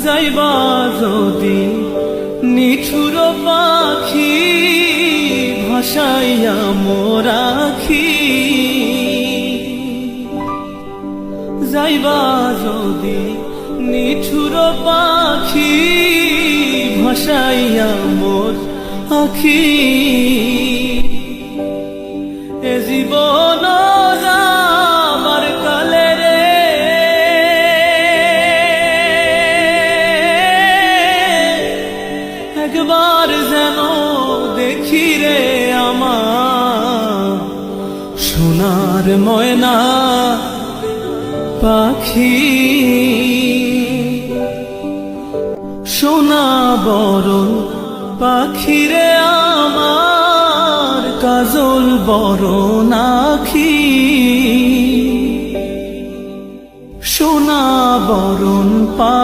যাইবা যদি নিঠুর পাখি ভাসাইয়া মোরাখি, যাইবা যদি নিঠুর পাখি ভাসাইয়া মোর আখি, এ জীবন যাবার কালে রে একবার যেন দেখি রে আমার সোনার ময়না পাখি, সোনা বরণ পাখি রে আমার কাজল বরণ আখি, সোনা বরণ পা